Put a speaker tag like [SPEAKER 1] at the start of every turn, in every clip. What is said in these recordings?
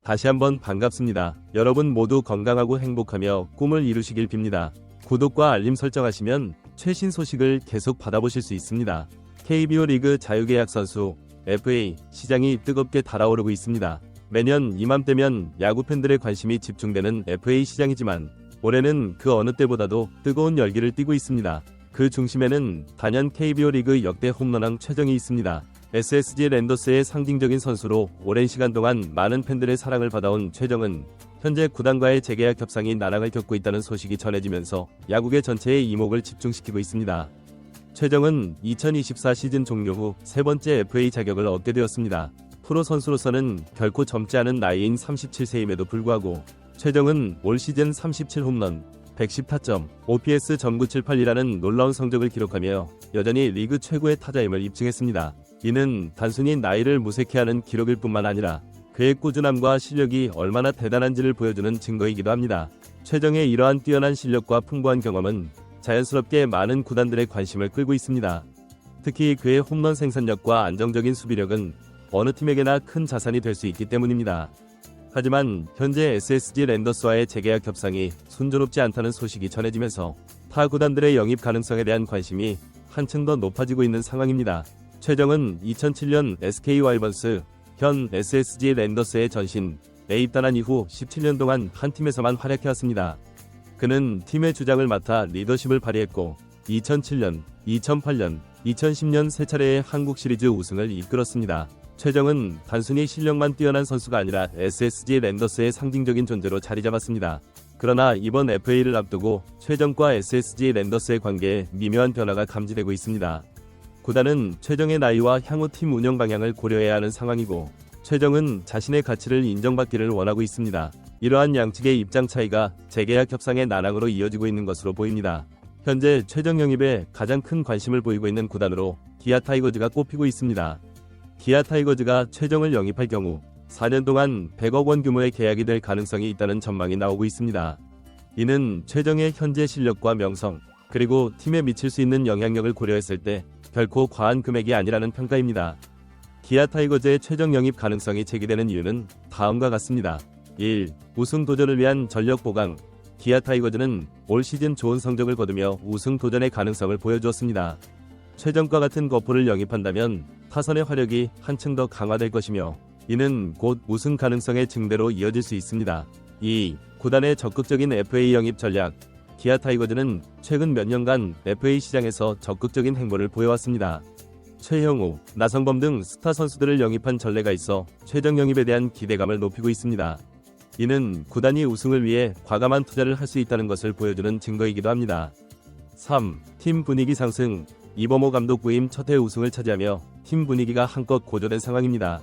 [SPEAKER 1] 다시 한번 반갑습니다. 여러분 모두 건강하고 행복하며 꿈을 이루시길 빕니다. 구독과 알림 설정하시면 최신 소식을 계속 받아보실 수 있습니다. KBO 리그 자유계약 선수 FA 시장이 뜨겁게 달아오르고 있습니다. 매년 이맘때면 야구 팬들의 관심이 집중되는 FA 시장이지만 올해는 그 어느 때보다도 뜨거운 열기를 띠고 있습니다. 그 중심에는 단연 KBO 리그 역대 홈런왕 최정이 있습니다. SSG 랜더스의 상징적인 선수로 오랜 시간 동안 많은 팬들의 사랑을 받아온 최정은 현재 구단과의 재계약 협상이 난항을 겪고 있다는 소식이 전해지면서 야구계 전체의 이목을 집중시키고 있습니다. 최정은 2024 시즌 종료 후 세 번째 FA 자격을 얻게 되었습니다. 프로 선수로서는 결코 젊지 않은 나이인 37세임에도 불구하고 최정은 올 시즌 37홈런, 110타점, OPS .978이라는 놀라운 성적을 기록하며 여전히 리그 최고의 타자임을 입증했습니다. 이는 단순히 나이를 무색해하는 기록일 뿐만 아니라 그의 꾸준함과 실력이 얼마나 대단한지를 보여주는 증거이기도 합니다. 최정의 이러한 뛰어난 실력과 풍부한 경험은 자연스럽게 많은 구단들의 관심을 끌고 있습니다. 특히 그의 홈런 생산력과 안정적인 수비력은 어느 팀에게나 큰 자산이 될 수 있기 때문입니다. 하지만 현재 SSG 랜더스와의 재계약 협상이 순조롭지 않다는 소식이 전해지면서 타 구단들의 영입 가능성에 대한 관심이 한층 더 높아지고 있는 상황입니다. 최정은 2007년 SK 와이번스, 현 SSG 랜더스의 전신에 입단한 이후 17년 동안 한 팀에서만 활약해왔습니다. 그는 팀의 주장을 맡아 리더십을 발휘했고 2007년, 2008년, 2010년 세 차례의 한국 시리즈 우승을 이끌었습니다. 최정은 단순히 실력만 뛰어난 선수가 아니라 SSG 랜더스의 상징적인 존재로 자리잡았습니다. 그러나 이번 FA를 앞두고 최정과 SSG 랜더스의 관계에 미묘한 변화가 감지되고 있습니다. 구단은 최정의 나이와 향후 팀 운영 방향을 고려해야 하는 상황이고 최정은 자신의 가치를 인정받기를 원하고 있습니다. 이러한 양측의 입장 차이가 재계약 협상의 난항으로 이어지고 있는 것으로 보입니다. 현재 최정 영입에 가장 큰 관심을 보이고 있는 구단으로 기아 타이거즈가 꼽히고 있습니다. 기아 타이거즈가 최정을 영입할 경우 4년 동안 100억 원 규모의 계약이 될 가능성이 있다는 전망이 나오고 있습니다. 이는 최정의 현재 실력과 명성, 그리고 팀에 미칠 수 있는 영향력을 고려했을 때 결코 과한 금액이 아니라는 평가입니다. 기아 타이거즈의 최정 영입 가능성이 제기되는 이유는 다음과 같습니다. 1. 우승 도전을 위한 전력 보강. 기아 타이거즈는 올 시즌 좋은 성적을 거두며 우승 도전의 가능성을 보여주었습니다. 최정과 같은 거포를 영입한다면 타선의 화력이 한층 더 강화될 것이며 이는 곧 우승 가능성의 증대로 이어질 수 있습니다. 2. 구단의 적극적인 FA 영입 전략. 기아 타이거즈는 최근 몇 년간 FA 시장에서 적극적인 행보를 보여왔습니다. 최형우, 나성범 등 스타 선수들을 영입한 전례가 있어 최정 영입에 대한 기대감을 높이고 있습니다. 이는 구단이 우승을 위해 과감한 투자를 할 수 있다는 것을 보여주는 증거이기도 합니다. 3. 팀 분위기 상승. 이범호 감독 부임 첫 해 우승을 차지하며 팀 분위기가 한껏 고조된 상황입니다.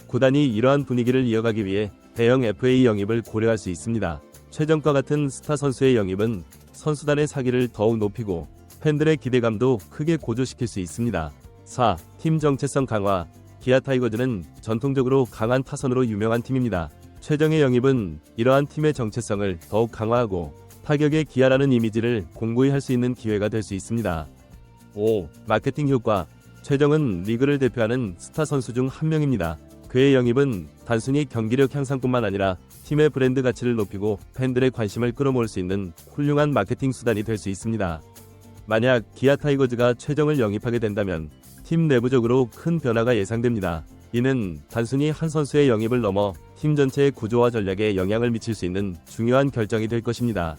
[SPEAKER 1] 구단이 이러한 분위기를 이어가기 위해 대형 FA 영입을 고려할 수 있습니다. 최정과 같은 스타 선수의 영입은 선수단의 사기를 더욱 높이고 팬들의 기대감도 크게 고조시킬 수 있습니다. 4. 팀 정체성 강화. 기아 타이거즈는 전통적으로 강한 타선으로 유명한 팀입니다. 최정의 영입은 이러한 팀의 정체성을 더욱 강화하고 타격의 기아라는 이미지를 공고히 할 수 있는 기회가 될 수 있습니다. 5. 마케팅 효과. 최정은 리그를 대표하는 스타 선수 중 한 명입니다. 그의 영입은 단순히 경기력 향상뿐만 아니라 팀의 브랜드 가치를 높이고 팬들의 관심을 끌어모을 수 있는 훌륭한 마케팅 수단이 될 수 있습니다. 만약 기아 타이거즈가 최정을 영입하게 된다면 팀 내부적으로 큰 변화가 예상됩니다. 이는 단순히 한 선수의 영입을 넘어 팀 전체의 구조와 전략에 영향을 미칠 수 있는 중요한 결정이 될 것입니다.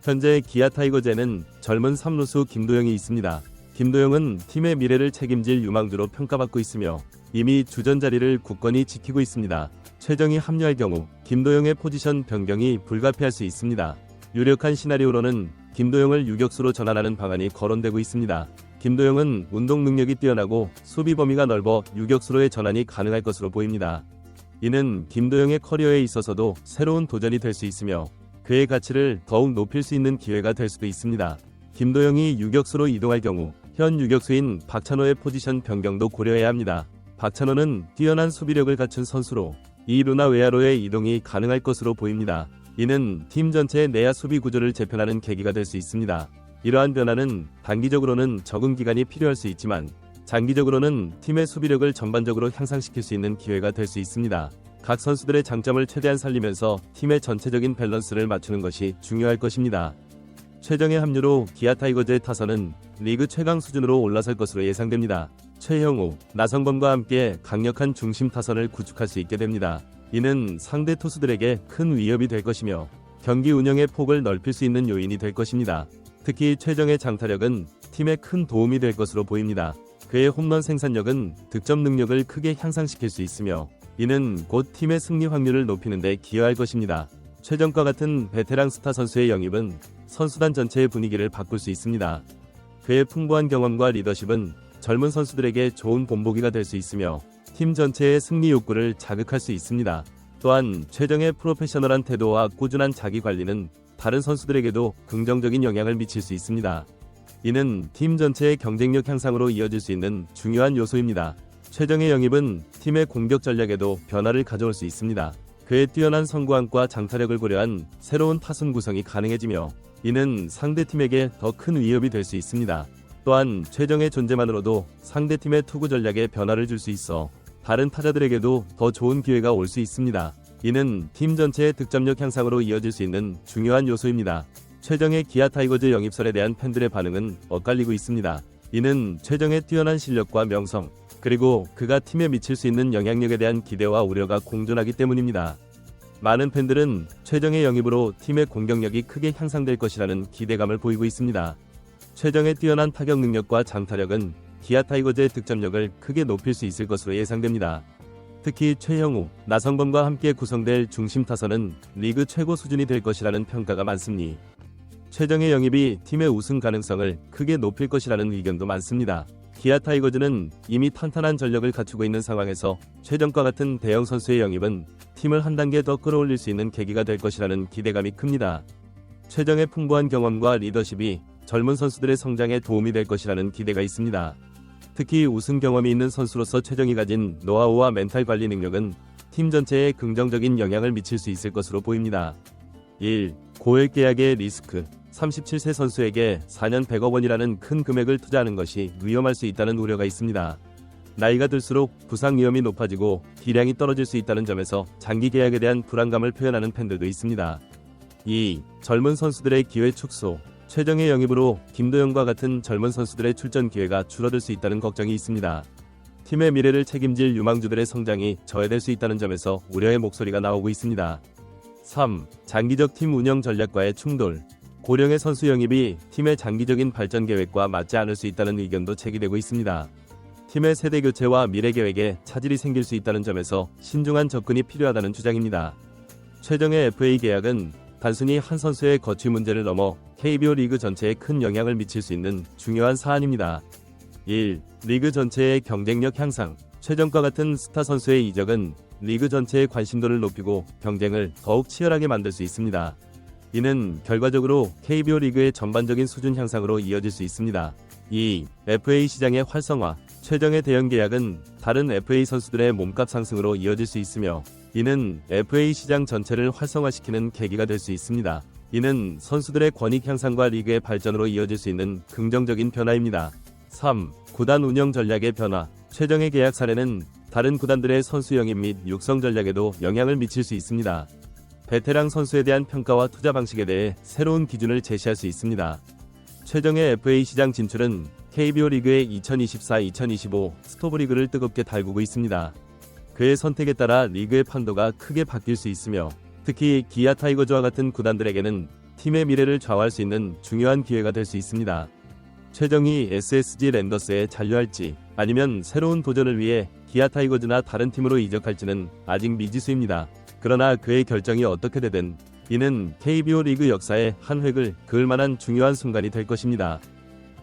[SPEAKER 1] 현재 기아 타이거즈에는 젊은 3루수 김도영이 있습니다. 김도영은 팀의 미래를 책임질 유망주로 평가받고 있으며 이미 주전 자리를 굳건히 지키고 있습니다. 최정이 합류할 경우 김도영의 포지션 변경이 불가피할 수 있습니다. 유력한 시나리오로는 김도영을 유격수로 전환하는 방안이 거론되고 있습니다. 김도영은 운동 능력이 뛰어나고 수비 범위가 넓어 유격수로의 전환이 가능할 것으로 보입니다. 이는 김도영의 커리어에 있어서도 새로운 도전이 될 수 있으며 그의 가치를 더욱 높일 수 있는 기회가 될 수도 있습니다. 김도영이 유격수로 이동할 경우 현 유격수인 박찬호의 포지션 변경도 고려해야 합니다. 박찬호는 뛰어난 수비력을 갖춘 선수로 2루나 외야로의 이동이 가능할 것으로 보입니다. 이는 팀 전체의 내야 수비 구조를 재편하는 계기가 될 수 있습니다. 이러한 변화는 단기적으로는 적응 기간이 필요할 수 있지만 장기적으로는 팀의 수비력을 전반적으로 향상시킬 수 있는 기회가 될 수 있습니다. 각 선수들의 장점을 최대한 살리면서 팀의 전체적인 밸런스를 맞추는 것이 중요할 것입니다. 최정의 합류로 기아 타이거즈의 타선은 리그 최강 수준으로 올라설 것으로 예상됩니다. 최형우, 나성범과 함께 강력한 중심 타선을 구축할 수 있게 됩니다. 이는 상대 투수들에게 큰 위협이 될 것이며 경기 운영의 폭을 넓힐 수 있는 요인이 될 것입니다. 특히 최정의 장타력은 팀에 큰 도움이 될 것으로 보입니다. 그의 홈런 생산력은 득점 능력을 크게 향상시킬 수 있으며 이는 곧 팀의 승리 확률을 높이는 데 기여할 것입니다. 최정과 같은 베테랑 스타 선수의 영입은 선수단 전체의 분위기를 바꿀 수 있습니다. 그의 풍부한 경험과 리더십은 젊은 선수들에게 좋은 본보기가 될 수 있으며 팀 전체의 승리 욕구를 자극할 수 있습니다. 또한 최정의 프로페셔널한 태도와 꾸준한 자기 관리는 다른 선수들에게도 긍정적인 영향을 미칠 수 있습니다. 이는 팀 전체의 경쟁력 향상으로 이어질 수 있는 중요한 요소입니다. 최정의 영입은 팀의 공격 전략에도 변화를 가져올 수 있습니다. 그의 뛰어난 선구안과 장타력을 고려한 새로운 타순 구성이 가능해지며 이는 상대팀에게 더 큰 위협이 될 수 있습니다. 또한 최정의 존재만으로도 상대팀의 투구 전략에 변화를 줄 수 있어 다른 타자들에게도 더 좋은 기회가 올 수 있습니다. 이는 팀 전체의 득점력 향상으로 이어질 수 있는 중요한 요소입니다. 최정의 기아 타이거즈 영입설에 대한 팬들의 반응은 엇갈리고 있습니다. 이는 최정의 뛰어난 실력과 명성, 그리고 그가 팀에 미칠 수 있는 영향력에 대한 기대와 우려가 공존하기 때문입니다. 많은 팬들은 최정의 영입으로 팀의 공격력이 크게 향상될 것이라는 기대감을 보이고 있습니다. 최정의 뛰어난 타격 능력과 장타력은 기아 타이거즈의 득점력을 크게 높일 수 있을 것으로 예상됩니다. 특히 최형우, 나성범과 함께 구성될 중심 타선은 리그 최고 수준이 될 것이라는 평가가 많습니다. 최정의 영입이 팀의 우승 가능성을 크게 높일 것이라는 의견도 많습니다. 기아 타이거즈는 이미 탄탄한 전력을 갖추고 있는 상황에서 최정과 같은 대형 선수의 영입은 팀을 한 단계 더 끌어올릴 수 있는 계기가 될 것이라는 기대감이 큽니다. 최정의 풍부한 경험과 리더십이 젊은 선수들의 성장에 도움이 될 것이라는 기대가 있습니다. 특히 우승 경험이 있는 선수로서 최정이 가진 노하우와 멘탈 관리 능력은 팀 전체에 긍정적인 영향을 미칠 수 있을 것으로 보입니다. 1. 고액 계약의 리스크. 37세 선수에게 4년 100억 원이라는 큰 금액을 투자하는 것이 위험할 수 있다는 우려가 있습니다. 나이가 들수록 부상 위험이 높아지고 기량이 떨어질 수 있다는 점에서 장기 계약에 대한 불안감을 표현하는 팬들도 있습니다. 2. 젊은 선수들의 기회 축소. 최정의 영입으로 김도영과 같은 젊은 선수들의 출전 기회가 줄어들 수 있다는 걱정이 있습니다. 팀의 미래를 책임질 유망주들의 성장이 저해될 수 있다는 점에서 우려의 목소리가 나오고 있습니다. 3. 장기적 팀 운영 전략과의 충돌. 고령의 선수 영입이 팀의 장기적인 발전 계획과 맞지 않을 수 있다는 의견도 제기되고 있습니다. 팀의 세대 교체와 미래 계획에 차질이 생길 수 있다는 점에서 신중한 접근이 필요하다는 주장입니다. 최정의 FA 계약은 단순히 한 선수의 거취 문제를 넘어 KBO 리그 전체에 큰 영향을 미칠 수 있는 중요한 사안입니다. 1. 리그 전체의 경쟁력 향상. 최정과 같은 스타 선수의 이적은 리그 전체의 관심도를 높이고 경쟁을 더욱 치열하게 만들 수 있습니다. 이는 결과적으로 KBO 리그의 전반적인 수준 향상으로 이어질 수 있습니다. 2. FA 시장의 활성화. 최정의 대형 계약은 다른 FA 선수들의 몸값 상승으로 이어질 수 있으며 이는 FA 시장 전체를 활성화시키는 계기가 될 수 있습니다. 이는 선수들의 권익 향상과 리그의 발전으로 이어질 수 있는 긍정적인 변화입니다. 3. 구단 운영 전략의 변화. 최정의 계약 사례는 다른 구단들의 선수 영입 및 육성 전략에도 영향을 미칠 수 있습니다. 베테랑 선수에 대한 평가와 투자 방식에 대해 새로운 기준을 제시할 수 있습니다. 최정의 FA 시장 진출은 KBO 리그의 2024-2025 스토브 리그를 뜨겁게 달구고 있습니다. 그의 선택에 따라 리그의 판도가 크게 바뀔 수 있으며 특히 기아 타이거즈와 같은 구단들에게는 팀의 미래를 좌우할 수 있는 중요한 기회가 될 수 있습니다. 최정이 SSG 랜더스에 잔류할지 아니면 새로운 도전을 위해 기아 타이거즈나 다른 팀으로 이적할지는 아직 미지수입니다. 그러나 그의 결정이 어떻게 되든 이는 KBO 리그 역사의 한 획을 그을 만한 중요한 순간이 될 것입니다.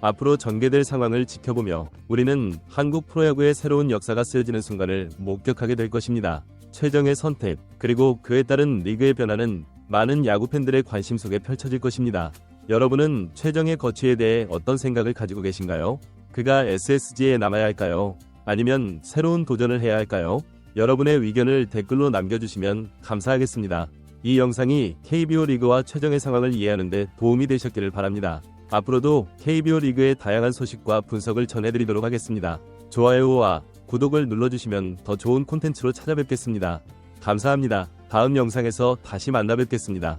[SPEAKER 1] 앞으로 전개될 상황을 지켜보며 우리는 한국 프로야구의 새로운 역사가 쓰여지는 순간을 목격하게 될 것입니다. 최정의 선택, 그리고 그에 따른 리그의 변화는 많은 야구 팬들의 관심 속에 펼쳐질 것입니다. 여러분은 최정의 거취에 대해 어떤 생각을 가지고 계신가요? 그가 SSG에 남아야 할까요? 아니면 새로운 도전을 해야 할까요? 여러분의 의견을 댓글로 남겨주시면 감사하겠습니다. 이 영상이 KBO 리그와 최정의 상황을 이해하는 데 도움이 되셨기를 바랍니다. 앞으로도 KBO 리그의 다양한 소식과 분석을 전해드리도록 하겠습니다. 좋아요와 구독을 눌러주시면 더 좋은 콘텐츠로 찾아뵙겠습니다. 감사합니다. 다음 영상에서 다시 만나 뵙겠습니다.